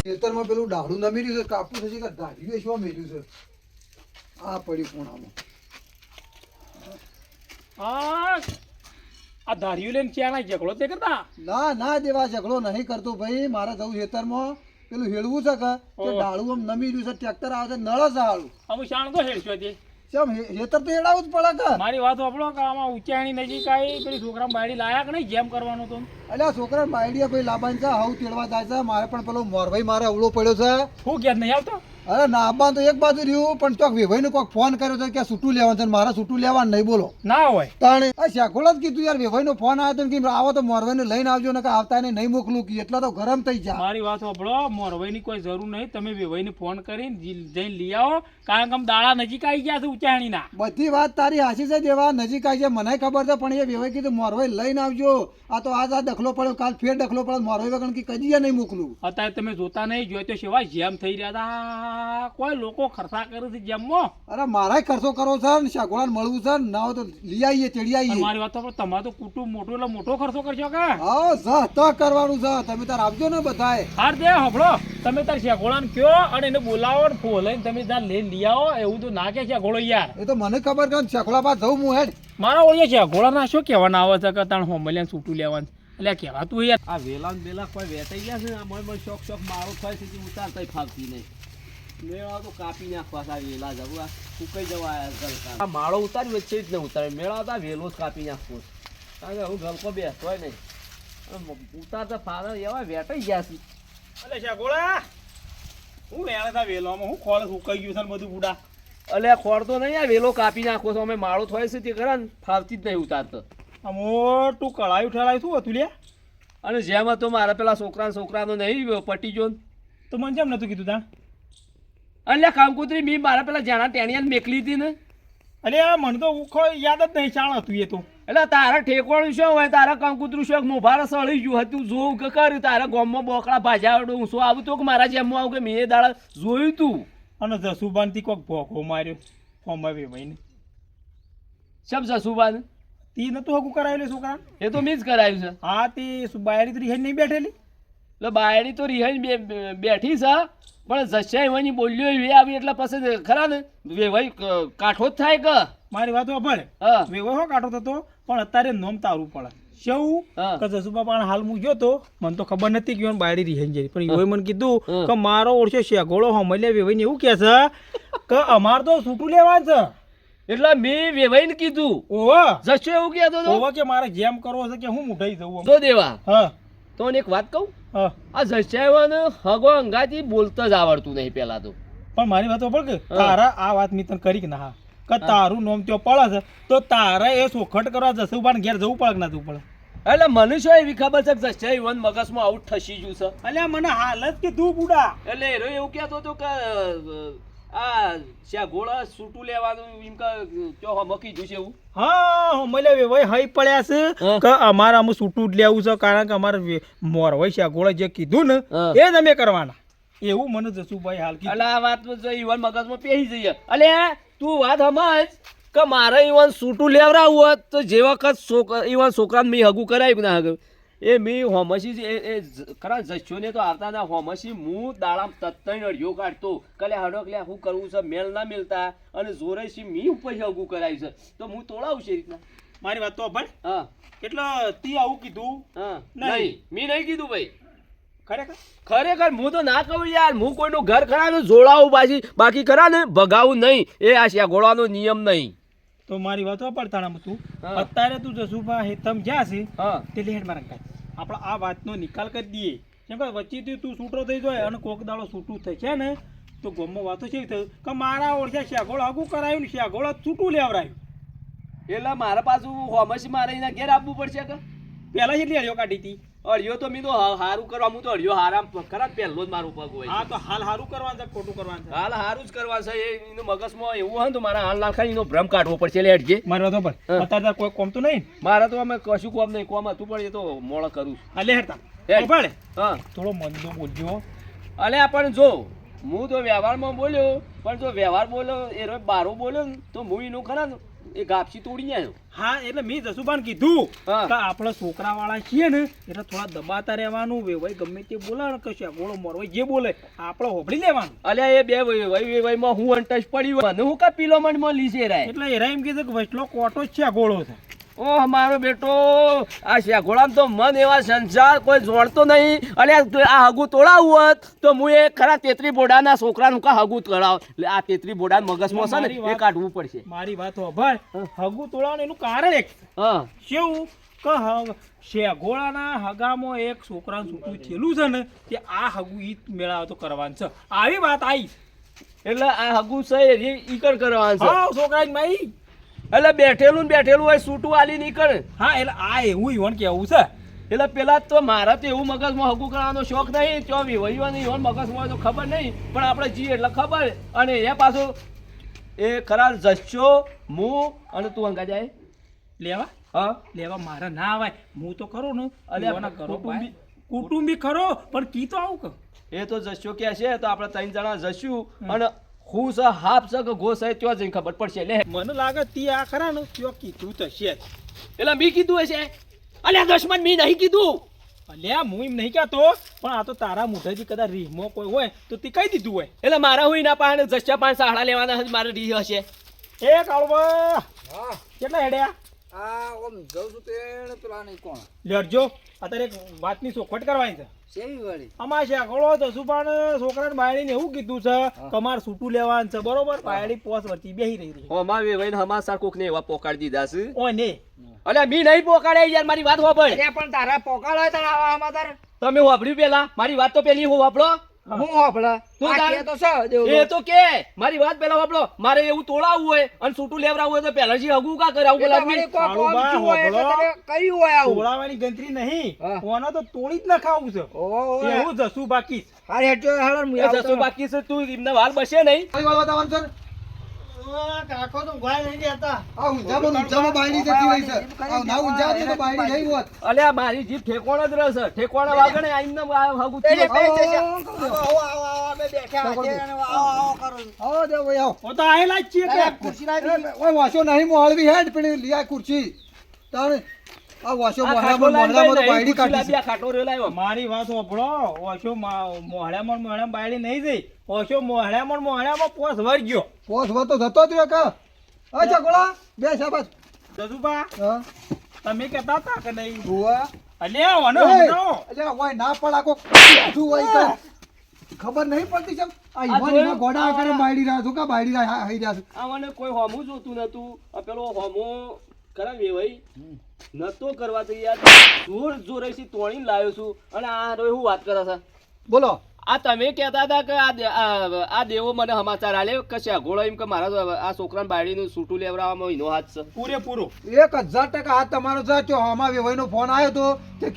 ખેતરમાં પેલું ડાળું નમી રહ્યું છે, કાપું થશે કે ધાર્યું શું મેલ્યું છે? આ પડ્યું પૂણામાં. આ ધાર્યું લઈને ક્યાં ના ઝઘડો તે કરતા? ના ના દેવા ઝઘડો નહીં કરતો ભાઈ. મારે જવું ખેતરમાં પેલું હેળવું છે કે ડાળું આમ નમી રહ્યું છે, ટ્રેક્ટર આવે છે, નળ છે હાલું. અમુક શાણ તો હેડશો તે ચમ હેતર તો હેડાવું જ પડે કે. મારી વાત સાંભળો કે આમાં ઊંચાણી નજીક આવી પેલી છોકરા બાયડી લાયા કે નહીં જેમ કરવાનું તો એટલે આ છોકરા બાયડિયા ભાઈ લાબાન છે, હાવ તેડવા જાય છે. મારે પણ પેલો મોરભાઈ મારે અવળો પડ્યો છે. હું ક્યાં નહીં આવતો? અરે ના આબાન તો એક બાજુ રહ્યું, પણ ચોક વેભાઈ નો કોઈક ફોન કર્યો છે કે છૂટું લેવાનું છે, મારે છૂટું લેવાનું નહીં. બોલો ના હોય તાણે આ શાકોલ જ કીધું યાર, વેભાઈ નો ફોન આવ્યો તો કે આવો તો મોરભાઈ ને લઈને આવજો ને કે આવતા એને નહીં મોકલું કે એટલા તો ગરમ થઈ જાય. મારી વાત સાંભળો, મોરભાઈ ની કોઈ જરૂર નહીં. તમે વેભાઈ ને ફોન કરીને જઈને લઈ આવો, કારણ કે આમ દાડા નજીક આવી ગયા છે ઊંચાણી ના. બધી વાત તારી હાચી છે દેવા, નજીક આવી છે મને ખબર છે, પણ એ વેવાઈ કીધું મોરભાઈ લઈને આવજો. આ તો આજ આ દખલો પડ્યો, કાલ ફેર દખલો પડ્યો, મોરભાઈ વગર કે કદી નહીં મોકલું. અત્યારે તમે જોતા નહીં, જોઈ તો સેવા જેમ થઈ રહ્યા હતા. કોઈ લોકો ખર્ચા કરે છે જેમમાં. અરે મારાય ખર્ચો કરવો છે ને, શાકોળા મળવું છે ને, ના હોય તો લઈ આવીએ, ચડી આવીએ. મારી વાત તો તમારે તો કુટુંબ મોટું એટલે મોટો ખર્ચો કરશો કે? હા જા તો કરવાનું છે, તમે તાર આવજો ને બધાએ. હાર દે હભળો, તમે તાર શેગોળાને કયો અને એને બોલાવો ને ફોન લઈને તમે તાર લઈને લઈ આવો. એવું તો ના કે શેગોળો યાર. એ તો મને ખબર કે શાકોળા પાસે જવું હું હેડ. મારા ઓળે શેગોળા ના શું કહેવાના આવે છે કે તાણ હોમલ્યાને છૂટું લેવાનું એટલે કહેવાતું યાર. આ વેલા ને બેલા કોઈ વેચાઈ ગયા છે ને, આ મને શોખ શોખ મારો થાય છે ઉતારતા ફાવતી નહીં. મેળા તો કાપી નાખવા આ વેલા જવું, આ સુકાઈ જવા આ માળો ઉતારી વચ્ચે જ નહીં ઉતારે. મેળા હતા વેલો જ કાપી નાખવો, કારણ કે હું ગલકો બેસતો હોય નહીં. ઉતારતા ફાધર એવા વેટાઈ ગયા છે. એટલે શેગોળા હું વેલા હતા વેલોમાં હું ખોળ સુકાઈ ગયું છે ને બધું બુડા. એટલે ખોરતો નહીં, આ વેલો કાપી નાખો છો અમે. માળો થાય છે તે ખરા ને ફાવતી જ નહીં ઉતારતો. આ મોટું કળાયું ઠેલાયું શું હતું લે? અને જેમ હતો મારા પેલા છોકરાનો નહીં પટી જો તો મને જેમ નતું કીધું તાણ. એટલે કામકુતરી મી મારા પેલા જાણા ટેણિયાને મેકલી હતી ને. અરે મને તો યાદ જ નહીં શાણ હતું એ તો. એટલે તારા ઠેકોણું શું હોય, તારા કંકુતરું શું મોભારા સળી ગયું હતું. જોવું કે કર્યું તારા ગામમાં બોકડા ભાજાવડું હું શું આવું તો કે મારા જેમ આવું કે મેં એ દાડા જોયું તું. અને જસુબાનથી કોઈક ભોખો માર્યો ફોર્મમાં વેવાઈને. શબ જસુબાન તી નતું હગું કરાવેલું છોકરા? એ તો મેં જ કરાવ્યું છે. હા તે બાયડી તો રિહાઈ નહીં બેઠેલી? એટલે બાયડી તો રિહાઈ બેઠી છે, પણ જસ્યા એવાની બોલ્યો એ આવી એટલે પછી ખરા ને વેવાઈ કાઠો જ થાય કે. મારી વાત સાંભળ, હા વેવાઈ હો કાઢો થતો પણ અત્યારે નોમ તારું પડે શું કે જસુબા પણ હાલ હું ગયો તો મને તો ખબર નથી કે બાયડી રિહાઈ જાય, પણ એવો મને કીધું કે મારો ઓળખ્યો શેગોળો હમલ્યા વેવાઈને એવું કહે છે કે અમાર તો છૂટું લેવાનું છે. એટલે મેં વેવાઈને કીધું. ઓહો જસ્યો એવું કહેતો હતો. ઓહો કે મારે જેમ કરવો છે કે હું મુઠાઈ જવું તો દેવા. હા તો એક વાત કહું, હા આ જસ્યાને હગો અંગાથી બોલતા જ આવડતું નહીં પેલા તો. પણ મારી વાત સાંભળ કે તારા આ વાત મેં તને કરી કે ના કે તારું નોમ ત્યાં પડે છે તો તારે એ સોખટ કરવા જસુબાને ઘેર જવું પડે કે ના જવું પડે? એટલે મને શું એવી ખબર છે કે જસ્યા ઇવન મગજમાં આઉટ થશી ગયું છે. અલ્યા મને હાલ જ કીધું બુડા. એટલે એરો એવું કહેતો હતો કે આ શેગોળા છૂટું લેવાનું એમ કે ચો મકી જશે એવું. હા હમલે વેવાઈ હઈ પડ્યા છે કે અમારે આમ છૂટું જ લેવું છે, કારણ કે અમારે મોરવાઈ શેગોળા જે કીધું ને એ જ અમે કરવાના એવું મને જસુભાઈ હાલ કીધું. એટલે આ વાત ઇવન મગજમાં પેહી જઈએ. એટલે તું વાત સમજ કે મારે ઇવન છૂટું લેવડાવવું હોત તો જે વખત ઇવન છોકરાને મેં હગું કરાવ્યું ના હગું એ મેં હોમસી એ ખરા જસ્યો ને તો આવતા ના હોમસી હું દાડામાં તત્તણ અડિયો કાઢતો કલે હડો કલે શું કરવું છે મેલ ના મેલતા અને જોરે સી મી ઉપર હગું કરાવ્યું છે તો હું તોડાવું છે રીતના. મારી વાત તો ભાઈ હા એટલે તી આવું કીધું? હા નહીં મેં નહીં કીધું ભાઈ. ખરેખર ખરેખર હું તો ના કહું યાર, હું કોઈનું ઘર ખરા ને જોડાવું બાકી ખરા ને ભગાવું નહીં. એ આ શેગોળાનો નિયમ નહીં. તો મારી વાત પડતાણા તું અત્યારે તું જસુભા હેતમ જ્યાં છે તે લેડ મારા કાંઈ આપણે આ વાતનો નિકાલ કરી દઈએ. કેમ કે વચ્ચેથી તું છૂટો થઈ જાય અને કોક દાડો છૂટું થઈ છે ને તો ગામમાં વાતો છે કે મારા ઓળખ્યા શેગોળ આગું કરાયું ને શેગોળ છૂટું લેવડાયું. એટલે મારા પાછું હોમસી મારે એના ઘેર આપવું પડશે કે પહેલા કેટલી અડિયો કાઢી હતી? અડિયો તો મેં તો હારું કરવા હું તો અડિયો હારામ ખરા પહેલો જ મારું પગ હોય. હા તો હાલ હારું કરવાનું છે ખોટું કરવાનું છે? હાલ હારું જ કરવાનું છે. એનું મગજમાં એવું હોય ને તો મારા હાલ નાખાય એનો ભ્રમ કાઢવો પડશે. લેટજે મારી વાત પર અત્યારે કોઈ કોમ તો નહીં મારે તો અમે કશું કોમ નહીં. કોમ હતું પણ એ તો મોડો કરું છું. હા લેડતા હા થોડો મંદો બોલજો. અલે પણ જો હું તો વ્યવહારમાં બોલ્યો, પણ જો વ્યવહાર બોલ્યો એ બારો બોલ્યો ને તો હું એનું ખરા ને એ ગાપસી તોડી આવ્યો. હા એટલે મેં જસુબાન કીધું હા. કે આપણે છોકરા વાળા છીએ ને એટલે થોડા દબાતા રહેવાનું વેવાઈ ગમે તે બોલે ને કે શેગોળો મોરવાઈ જે બોલે આપણે હોભળી લેવાનું. અલ્યા એ બે વહીમાં હું અંટચ પડ્યું મને હું કા પીલો મનમાં લીસે રાય. એટલે એરા એમ કીધું કે વચલો કોટો જ શેગોળો છે. ઓહ મારો બેટો આ શેઘોળામાં તો મન એવા સંસાર કોઈ જોડતો નહીં. અને આ હગું તોડાવું હોત તો હું એ ખરા તેત્રી બોડાના છોકરાનું કા હગું તોડાવ. એટલે આ તેત્રી બોડા મગજમાં છે ને એ કાઢવું પડશે. મારી વાત હોભળ, હગું તોડવાનું એનું કારણ એક હા કેવું કે શેગોળાના હગામાં એક છોકરાનું છૂટું થયેલું છે ને તે આ હગું ઈ મેળાવ તો કરવાનું છે. આવી વાત આવી. એટલે આ હગું છે એ ઈકડ કરવાનું છે. હા છોકરાની માઈ. એટલે બેઠેલું ને બેઠેલું હોય છૂટું આલી નીકળ. હા એટલે આ એવું ઈવન કેવું છે. એટલે પેલા તો મારા તો એવું મગજમાં હગું કરવાનો શોખ નહીં. તો વિવાહીવાની ઈવન મગજમાં હોય તો ખબર નહીં, પણ આપણે જીએ એટલે ખબર. અને એ પાછું એ ખરા જસ્યો હું અને તું અંગા જાય લેવા હા લેવા મારા ના આવાય. હું તો ખરો ને અલ્યા, લેવાના કરો કુટુંબી- કુટુંબી ખરો પણ કી તો આવું કે એ તો જસ્યો કે છે તો આપણે ત્રણ જણા જશું અને હું છે હાફ છે કે ઘોસ છે ત્યાં જઈને ખબર પડશે. લે મને લાગે તી આ ખરા ને ત્યો કીધું તો છે જ. એટલે મી કીધું હશે. અલ્યા દશમન મી નહીં કીધું. અલ્યા હું એમ નહીં કહેતો પણ આ તો તારા મુઠેજી કદાચ રીહમાં કોઈ હોય તો તે કહી દીધું હોય. એટલે મારા હું ના પાડે જસ્યા પાંચ સાડા લેવાના હશે, મારે રી હશે. એ કાળવા હા કેટલા હેડ્યા આ ઓમ જઉં છું તે પેલા નહીં કોણ લેરજો. અત્યારે એક વાતની ચોખવટ કરવાની છે. સેવી વાળી અમાર શેગોળો જસુબાન છોકરાને બાયડીને એવું કીધું છે કે અમારે છૂટું લેવાનું છે બરોબર. બાયડી પોસ વચ્ચે બેહી રહી. હોમાં વેવાઈને હમાસાર કોકને એવા પોકાડી દીધા છે. ઓ ને અલ્યા મી નહીં પોકાડે યાર, મારી વાત હોભળ. અરે પણ તારા પોકાળ હોય તારા આવા સમાચાર તમે હોભળ્યું પેલા મારી વાત તો પેલી હોભળો. હું હોપડા તું આ તાર- કે તો છે દેવ એ તો કે મારી વાત પેલા હોભળો. મારે એવું તોડાવવું હોય અને છૂટું લેવડાવવું હોય તો પહેલાથી હગું કા કરાવું પેલા તમારે આદમી? કોઈ કોમ કાળુબા, થયું હોય એટલે હોભળો. તમે કર્યું હોય આવું તોડાવાની ગંતરી નહીં. હા. ઓનો તો તોડી જ નખાવું છે. ઓહો એવું જસુ બાકી. હારે હેડજો હાલો હું એ આવતો જસો બાકી છે, તું એમને વાલ બસે નહીં. કાકો તો ગાય નહીં દેતા. અલ્યા મારી જીભ ઠેકોણ જ રહેશે. ઠેકોણા વાગણે આઈને હગું એ થયું. ઓ તો આયેલા જ છીએ કે. આ ખાટો લાઈન ભાઈ નહીં, આ ખાટો રેલ આવ્યો. મારી વાત સાંભળો. ઓછો મોહળામાં બાયડી નહીં જઈ. ઓછો મોહળામાં પોસ વર ગયો. જસુબા તમે કહેતા હતા કે નહીં? અલ્યા ઓને સમજાવો. ખબર નહીં પડતી છે આ આ ઈવાન જોયું? ગોડા કરે બાયડી રહ્યા છું કે બાયડી રહ્યા હઈ રહ્યા છું આવાને કોઈ હોમું જોતું નતું. આ પેલો હોમો ખરા વેવાઈ નતો કરવા તો યાર જોર જોરેથી તોડીને લાવ્યો છું. અને આ રોય હું વાત કરે છે. બોલો આ તમે કહેતા હતા કે આ દેવો મને સમાચાર આલ્યો કે શેઘોળો એમ કે મારા આ છોકરાને બાયડીનું છૂટું લેવડાવવામાં એનો હાથ છે. પૂરેપૂરો 1000% હાથ તમારો છે જો આમાં વેવાઈનો ફોન આવ્યો તો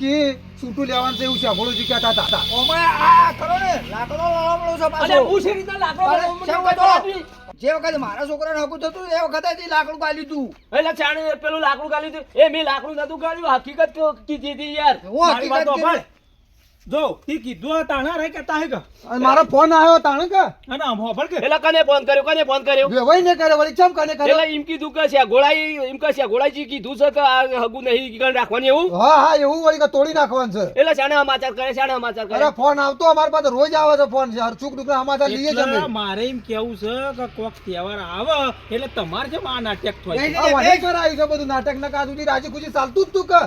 કે છૂટું લેવાનું છે એવું છે ભોળુજી કહેતા હતા ઓમાં આ કરો ને લાકડો લાવવાનો છે અલ્યા હું છે રીતના લાકડો અરે, લાવવાનો શેમ મને કરતો? આદમી. જે વખતે મારા છોકરાને હકું થતું એ વખતે લાકડું કાઢ્યું તું એટલે ચાણે પેલું લાકડું ગાલ્યું હતું. એ મેં લાકડું નતું ગાળ્યું, હકીકત કીધી હતી યાર. હું મારી વાત હકીકત સાંભળ. કીધી. જો તે કીધું તાણા રે કહેતા હે કે અને મારો ફોન આવ્યો તાણે કે અને આમ હોભળ કે એટલે કને ફોન કર્યો? વેવાઈને કરે વળી ચમ કને કરે એટલે એમ કીધું કે શેઘોળાઈ એમ કે શેઘોળાઈજી કીધું છે કે આ હગું નહીં ગણ રાખવાની એવું. હા હા એવું વળી કે તોડી નાખવાનું છે એટલે શાણે સમાચાર કરે. અરે ફોન આવતો અમારી પાસે રોજ આવે છે ફોન છે હરચુક દુકડા અમારા લઈએ જ એટલે અમે મારે એમ કેવું છે કે કોક તહેવાર આવે એટલે તમારે જેમ આ નાટક થાય આ વઢે કરાયું છે બધું નાટક ના કાજુજી રાજી ખુશી ચાલતું જ તું કે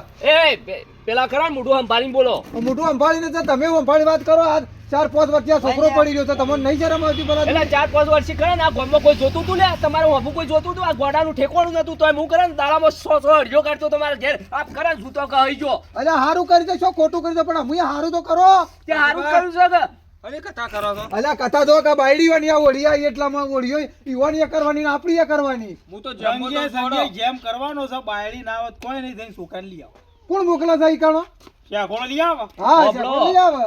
પેલા ખરા ને મોઢું સંભાળીને બોલો. મોટું સંભાળીને છે તમે સંભાળી વાત કરો આ 4-5 વર્ષથી છોકરો પડી રહ્યો છે તમને નહીં શરમ આવતી પેલા એટલે 4-5 વર્ષથી ખરા ને આ ગામમાં કોઈ જોતું તું લે તમારું હબું કોઈ જોતું તું. આ ગોડાનું ઠેકોણું નતું તો હું કરે ને દાડામાં 100 અડજો કાઢતો તમારા ઘેર આપ ખરા ને જૂતો કહી જો અરે હારું કરી દે શું ખોટું કરી દે પણ અમે હારું તો કરો તે હારું કર્યું છે કે હવે કથા કરો છો. અલ્યા કથા જો કે બાયડી વાની આ ઓડિયા એટલામાં ઓડિયો ઈવાની એ કરવાની ને આપણી એ કરવાની હું તો જંગે જેમ કરવાનો છે બાયડી ના આવત કોઈ નહીં થઈને સુકાન લઈ આવો. કોણ મોકલા જાય કાણો ક્યાં ઘોડો લઈ આવો. હા હોભળો. જબર લઈ આવે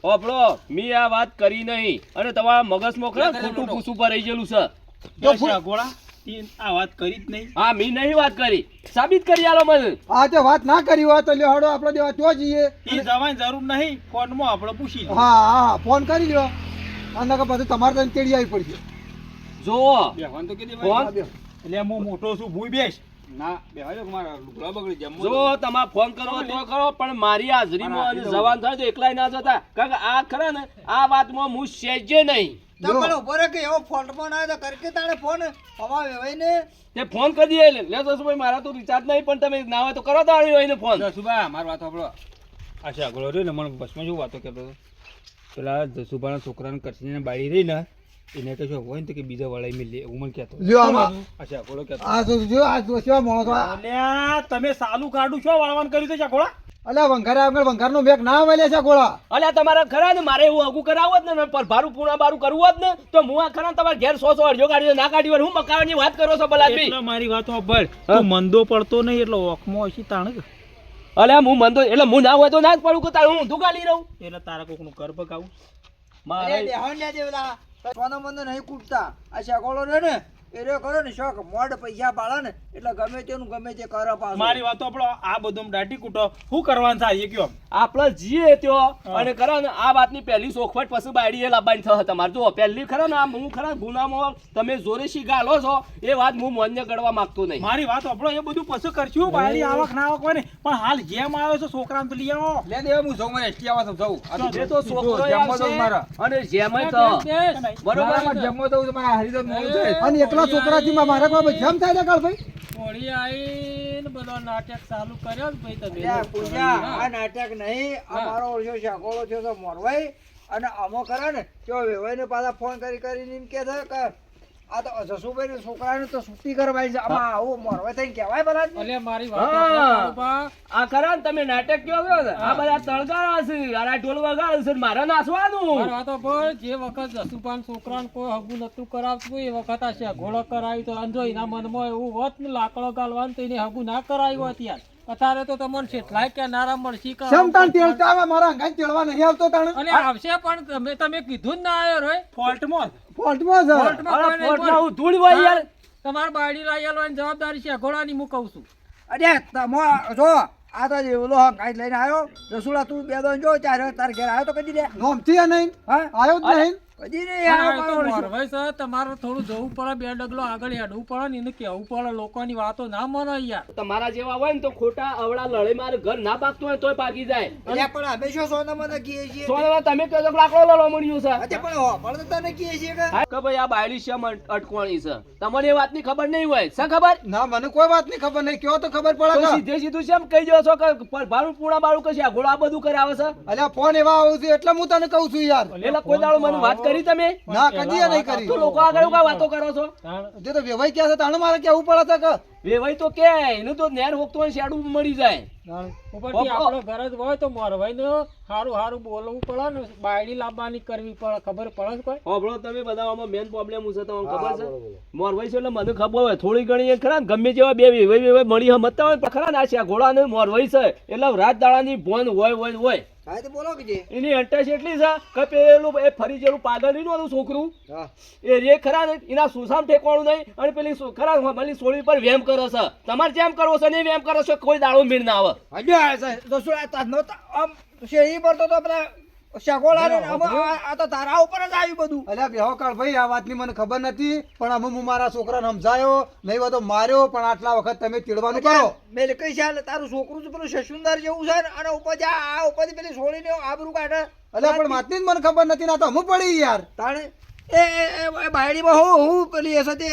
હોભળો, મી આ વાત કરી નહીં અને તમારા મગજમાં ખરા ખોટું પૂછું પર રહી ગયેલું છે. જો ક્યાં ઘોડા તી આ વાત કરી જ નહીં. હા મી નહીં વાત કરી, સાબિત કરી આલો મને. આ તે વાત ના કરી હોય તો લ્યો હડો આપણે દેવા તો જઈએ ઈ જવાની જરૂર નહીં. ફોનમાં આપણે પૂછી લઈએ. હા હા ફોન કરી લ્યો અને પછી તમારે તો તેડી આવી પડશે જો બેહવાન તો કીધી ફોન હા, બેહો. એટલે હું મોટો છું ભૂઈ બેસ ના બેહાજો કે મારા લુગડા બગડી જમવો જો તમારે ફોન કરવો તો કરો પણ મારી હાજરીમાં અને જવાન થાય તો એકલાય ના જતા કારણ કે આ ખરા ને આ વાતમાં હું સહેજે નહીં જો. તે ફોન કરી દે લે જસુભાઈ મારા તો રિચાર્જ નહીં પણ તમે ના હોય તો કરો તો આવીને ફોન જસુભા મારી વાત સાંભળો આ શાકળો રહ્યો ને મને બસમાં શું વાતો કરતો હતો પેલા જસુભાના છોકરાને કરશીને બાળી રહી ને એને કે શું હોય ને તો કે બીજા વાળા મિલે એવું મને કહેતો લ્યો આમાં. આ શાકળો કહેતો આ જો આ જો કેવા માણસો આ. અલ્યા તમે સાલું કાઢું છો વાળવાનું કર્યું છે શાકળા અલ્યા વંઘારે આગળ વંઘારનો મેઘ ના મળે છે ગોળા. અલ્યા તમારા ખરા ને મારે એવું હગું કરાવવું જ ને પરભારું પૂણા બારું કરવું હોત ને તો હું આ ખરા ને તમારા ઘેર 100 અડજો કાઢ્યો ના કાઢ્યો હોય. હું મકાવાની વાત કરો છો બલાદમી એટલે મારી વાત સાંભળ તું મંદો પડતો નહીં એટલે ઓખમાં હશી તાણ જ. અલ્યા હું મંદો એટલે હું ના હોય તો ના જ પડું કે તારું હું ઊંધું ગાલી રહું એટલે તારા કોકનું ઘર બગાવું મારે મારી વાત આપણો આ બધું દાટી કૂટો શું કરવાનું છે એ કયો આપણે જીએ ત્યો અને ખરા ને આ વાતની પહેલી સોખવટ પછી બાયડીએ લાવવાની થશે તમારે જો પહેલી ખરા ને આ હું ખરા ગુનામાં તમે જોરે શી ગાલો છો એ વાત હું માન્ય કરવા માંગતો નહીં મારી વાત આપણો એ બધું પછી કરશું બાયડી આવક ના આવક હોય ને પણ હાલ જેમ આવ્યો છે છોકરાને તો લઈ આવો લે દે હું જાઉં મને એસટી આવા સમજાવું એ તો છોકરો જમવા આવશે દઉં મારા અને જેમય તો બરોબર મારા જમવા દઉં તો મારા હરીદો મોડું થાય અને એકલા છોકરાથી મારે કોઈ જમ થાય ને કાળ ભાઈ. હોળી આઈને બધો નાટક ચાલુ કર્યો ને ભાઈ તમે આ નાટક નહીં અમારો ઓળખ્યો શાકોળો થયો તો મોરવાઈ અને અમો ખરા ને તો વેવાઈને પાછા ફોન કરીને એમ કે છે કે આ તો જસુભાઈ ને છોકરાને તો છૂટી કરવાની છે આમાં આવું મોરવાઈ થઈને કહેવાય બરાબર અલ્યા મારી હા. આ ખરા ને તમે નાટક કયો છો ને આ બધા તળગાળા છે અને આ ઢોલ વગાડે છે ને મારે નાચવાનું વાતો પર જે વખત જસુભાન છોકરાને કોઈ હગું નતું કરાવતું એ વખત આ શેઘોળો કરાવી તો અંજો એના મનમાં એવું હોત ને લાકડો ગાલવાનું તો એને હગું ના કરાવ્યું હોત યાર અત્યારે તો તમને કેટલાય કે નારા મળશી સમતાન તેલતા આવે મારા અંગાઈ તેલવા નહીં આવતો તાણ. અને આવશે પણ તમે કીધું જ ના આવ્યો રોય ફોલ્ટમાં ફોલ્ટમાં છે. અરે ફોટમાં હું ધૂળ હોય યાર તમારે બાયડી લાવી આલવાની જવાબદારી છે ઘોડાની હું કહું છું અરે તમો જો આ તો જેવલો કાંઈ લઈને આવ્યો રસુડા તું બે દોન જો ચાર તાર ઘેર આવ્યો તો કદી રે નોમથી એ નહીં હા આવ્યો જ નહીં. કદી રે યાર મારો ઓળખ્યો. તમારે થોડું જવું પડે બે ડગલો આગળ હેડવું પડે ને એને કેવું પડે લોકોની વાતો ના માનો યાર તમારા જેવા હોય ને તો ખોટા અવળા લડે મારે ઘર ના પાકતું હોય તોય પાકી જાય અલ્યા પણ અમે શું સોના મને કહીએ છીએ સોનામાં તમે કહો છો કે લાકડો લડવા મળ્યું છે અચ્છા પણ હો પણ તો તને કહીએ છીએ કે કે ભાઈ આ બાયડી શેમ અટકવાણી છે તમને એ વાતની ખબર નહીં હોય શું ખબર ના મને કોઈ વાતની ખબર નહીં કયો તો ખબર પડે તો કે. સીધે સીધું શેમ કહી દો છો કે ભારું પૂણા બારું કશે આ ઘોડા બધું કરાવે છે અલ્યા ફોન એવા આવું છે એટલે હું તને કહું છું યાર. એટલે કોઈ દાડો મને વાત કરી તમે ના કદી એ નહીં કરી. તો લોકો આગળ કઈ વાતો કરો છો જે તો વેવાઈ ક્યાં છે તાણે મારે કેવું પડે છે કે વેવાઈ તો કે એનું તો નેર હોકતો હોય શેડું મળી જાય ઉપરથી આપણો ગરજ હોય તો મોરવાઈને હારું હારું બોલવું પડે ને બાયડી લાવવાની કરવી પડે ખબર પડે છે કોઈ હોબળો તમે બધા આમાં મેન પ્રોબ્લેમ છે તમને ખબર છે મોરવાઈ છે એટલે મને ખબર હોય થોડી ઘણી એ ખરા ને ગમે જેવા બે વેવાઈ મળી હમતા હોય પણ ખરા ને આ છે ઘોડા ને મોરવાઈ છે એટલે રાત દાડાની ભોન હોય હા તો બોલો કે જે એની અંટશ એટલી છે કે પેલું એ ફરી જેલું પાગલ નહીં હતું છોકરું એ રે ખરા ને એના સુસામ ઠેકવાનું નહીં અને પેલી ખરા મળી સોળી પર વેમ કરો છે તમારે જેમ કરવો છે ને વેમ કરો છો કોઈ દાડો મીણ ના આવે હજુ રસુડા તાનો આમ શેરી પર તો પેલા શાકોળા ને આ તો તારા ઉપર જ આવ્યું બધું. અલ્યા બેહો કાળ ભાઈ આ વાતની મને ખબર નથી પણ અમે હું મારા છોકરાને સમજાયો નહીં હોય તો માર્યો પણ આટલા વખત તમે તેડવાનું કરો. મેં કઈ છે તારું છોકરું તો પેલું શશુંદર જેવું છે ને અને ઉપર આ ઉપરથી પેલી છોડીને આબરૂ કાઢે અલ્યા પણ વાતની જ મને ખબર નથી ના તો અમે પડી યાર. તાણે એ બાયડીમાં હું પેલી હશે તે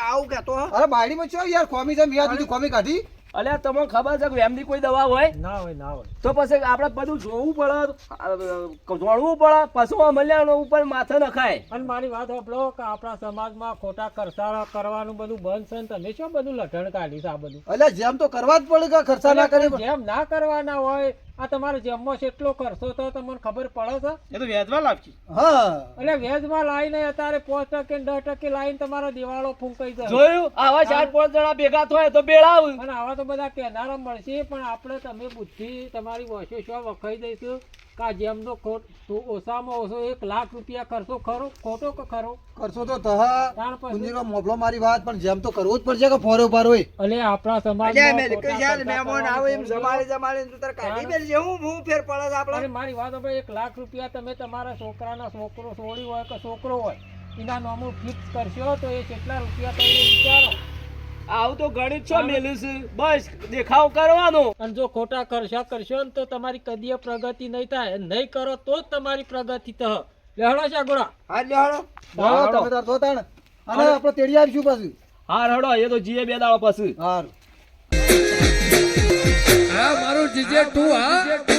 આવું કહેતો હ અરે બાયડીમાં છો યાર ખોમી છે મિયા સુધી ખોમી કાઢી. અલ્યા તમને ખબર છે કે વેમની કોઈ દવા હોય ના હોય તો પછી આપણે બધું જોવું પડે જોડવું પડે પશુ મળ્યા ઉપર માથે નખાય અને મારી વાત સાંભળો કે આપણા સમાજમાં ખોટા ખર્ચા કરવાનું બધું બંધ છે ને તમે શું બધું લઢણ કાઢી છે આ બધું અલ્યા જેમ તો કરવા જ પડે કે ખર્ચા ના કરે. જેમ ના કરવાના હોય આ તમારે જેમમાં કેટલો ખર્ચો તો તમને ખબર પડે છે એ તો વ્યાજમાં લાવશે હા એટલે વ્યાજમાં લાવીને અત્યારે 5% 10% લાવીને તમારો દિવાળો ફૂંકાઈ જાય જોયું આવા 4-5 જણા ભેગા થાય તો બેળાવ અને આવા તો બધા કહેનારા મળશે પણ આપણે તમે બુદ્ધિ તમારી વચ્ચે શું વખાઈ દઈશું કે આ જેમનો ઓછામાં ઓછો 1 લાખ રૂપિયા ખર્ચો ખરો ખોટો કે ખરો કરશો તો તાણ પછી પુંજીનો મોબલો મારી વાત પણ જેમ તો કરવું જ પડશે કે ફોરે પાર હોય. અને આપણા અલ્યા સમાજમાં મેં કઈ ખોટા છે મહેમાન આવે એમ જમાડી તું તાર કાઢી મેલ જે હું ફેર પડે છે અરે આપણે મારી વાત આપણે 1 લાખ રૂપિયા તમે તમારા છોકરાના છોકરો છોડી હોય કે છોકરો હોય એના નામું ફિક્સ કરશો તો એ કેટલા રૂપિયા તમે વિચારો આવું તો ગણિત છો મેલ્યું છે બસ દેખાવ કરવાનો. અને જો ખોટા કરશો ને તો તમારી કદીય પ્રગતિ નહીં થાય નહીં કરો તો જ તમારી પ્રગતિ થશે. લેહડો છે ગોળા. હા લેહાડો. હાલો, તમે તાર તો તાણ. અને આપણે તેડી આવીશું પાછું. હાર હડો એ તો જીએ 2 દાડો પછી. હારું. આ મારું જીજે તું હા